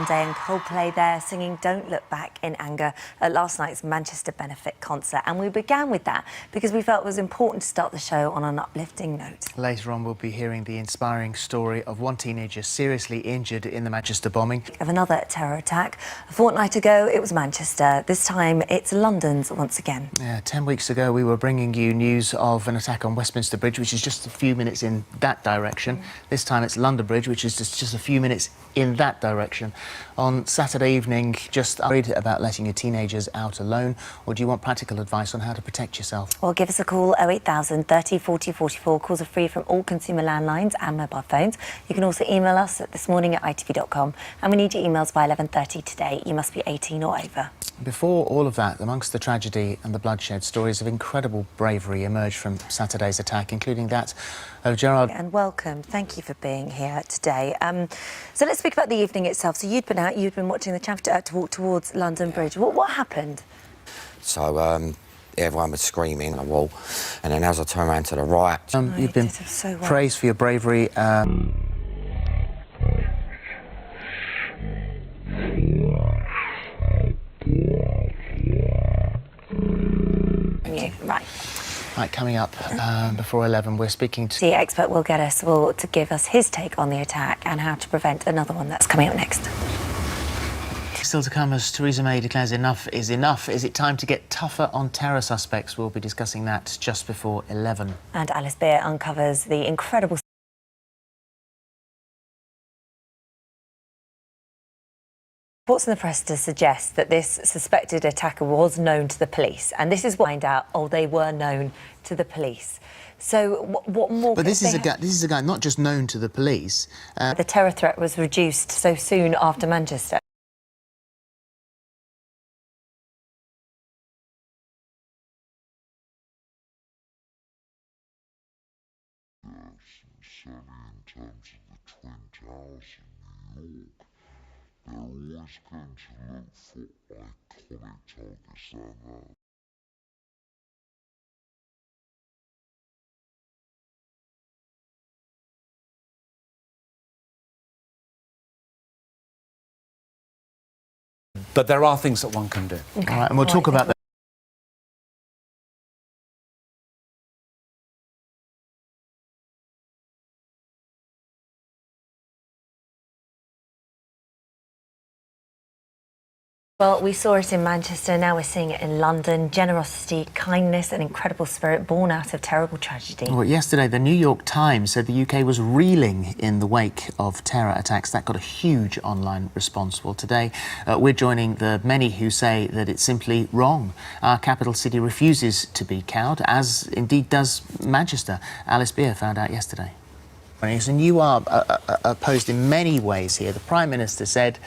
Day and Coldplay there singing Don't Look Back in Anger at last night's Manchester benefit concert. And we began with that because we felt it was important to start the show on an uplifting note. Later on, we'll be hearing the inspiring story of one teenager seriously injured in the Manchester bombing. Of another terror attack. A fortnight ago, it was Manchester. This time, it's London's once again. Yeah, 10 weeks ago, we were bringing you news of an attack on Westminster Bridge, which is just a few minutes in that direction. This time, it's London Bridge, which is just a few minutes in that direction. On Saturday evening, just worried about letting your teenagers out alone, or do you want practical advice on how to protect yourself? Well, give us a call, 08000 30 40 44. Calls are free from all consumer landlines and mobile phones. You can also email us at thismorning@itv.com. And we need your emails by 11:30 today. You must be 18 or over. Before all of that, amongst the tragedy and the bloodshed, stories of incredible bravery emerged from Saturday's attack, including that of Gerard. And welcome. Thank you for being here today. So let's speak about the evening itself. So you'd been out, you'd been watching the chapter to walk towards London Bridge. What happened? So everyone was screaming on the wall, and then as I turned around to the right... You've been praised for your bravery. Right, coming up before 11, we're speaking to... The expert will get us to give us his take on the attack and how to prevent another one that's coming up next. Still to come, as Theresa May declares enough is enough. Is it time to get tougher on terror suspects? We'll be discussing that just before 11. And Alice Beer uncovers the incredible... Reports in the press to suggest that this suspected attacker was known to the police, and this is what I find out. Oh, they were known to the police. So what more? But this is a guy not just known to the police. The terror threat was reduced so soon after Manchester. Certainly in terms of the Twin Towers in New York, they're always going to look for iconic targets like that. But there are things that one can do. Okay. All right, and we'll talk about that. Well, we saw it in Manchester, now we're seeing it in London. Generosity, kindness and incredible spirit born out of terrible tragedy. Well, yesterday, the New York Times said the UK was reeling in the wake of terror attacks. That got a huge online response. Well, today, we're joining the many who say that it's simply wrong. Our capital city refuses to be cowed, as indeed does Manchester. Alice Beer found out yesterday. And you are opposed in many ways here. The Prime Minister said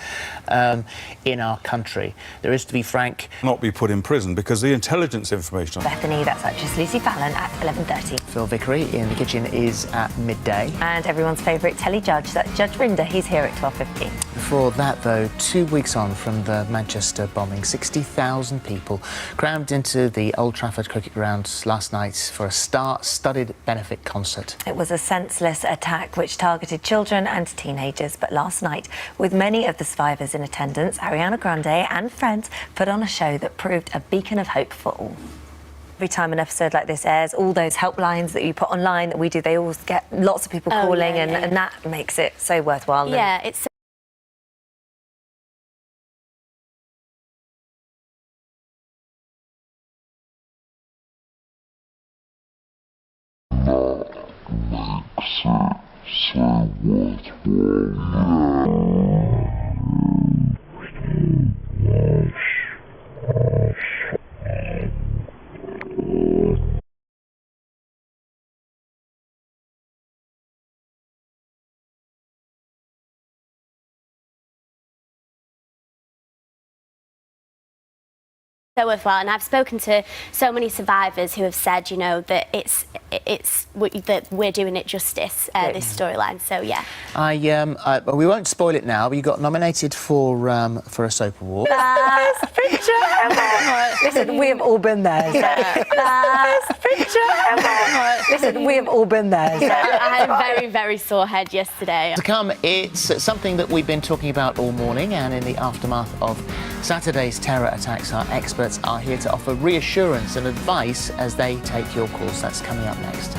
in our country there is, to be frank, not be put in prison because the intelligence information... Bethany, that's actress Lucy Fallon at 11:30. Phil Vickery in the kitchen is at midday. And everyone's favourite telly judge, that's Judge Rinder, he's here at 12:15. Before that, though, 2 weeks on from the Manchester bombing, 60,000 people crammed into the Old Trafford cricket grounds last night for a star-studded benefit concert. It was a senseless attack which targeted children and teenagers, but last night, with many of the survivors in attendance, Ariana Grande and friends put on a show that proved a beacon of hope for all. Every time an episode like this airs, all those helplines that you put online that we do, they always get lots of people calling, and that makes it so worthwhile. Yeah, it's Makes it so worthwhile. So worthwhile, and I've spoken to so many survivors who have said, you know, that that we're doing it justice, this storyline. So yeah. We won't spoil it now, but you got nominated for a soap award. Best picture ever. Listen, we have all been there. Best picture ever. Listen, we have all been there. I had a very, very sore head yesterday. To come, it's something that we've been talking about all morning, and in the aftermath of Saturday's terror attacks, our experts are here to offer reassurance and advice as they take your calls. That's coming up next.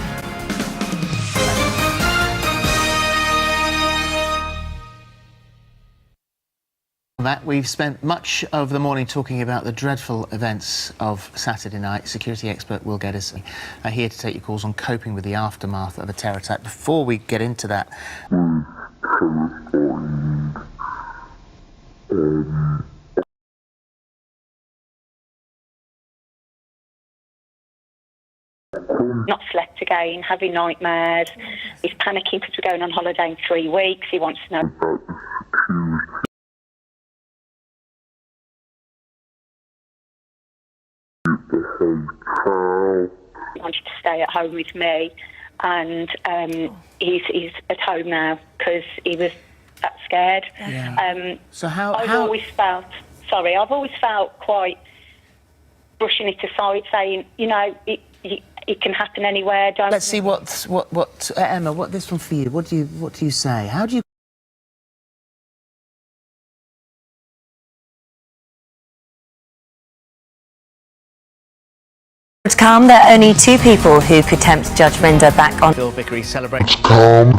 That we've spent much of the morning talking about the dreadful events of Saturday night. Security expert Will Geddes are here to take your calls on coping with the aftermath of a terror attack. Before we get into that, not slept again, having nightmares. He's panicking because we're going on holiday in 3 weeks. He wants to know. He wanted to stay at home with me, and he's at home now because he was that scared. Yeah. So I've always felt quite brushing it aside, saying, you know, it can happen anywhere. Don't. Let's see what Emma, what this one for you? What do you say? How do you? It's calm. There are only 2 people who could tempt Judge Rinder back on. Bill Vickery celebrates. Calm.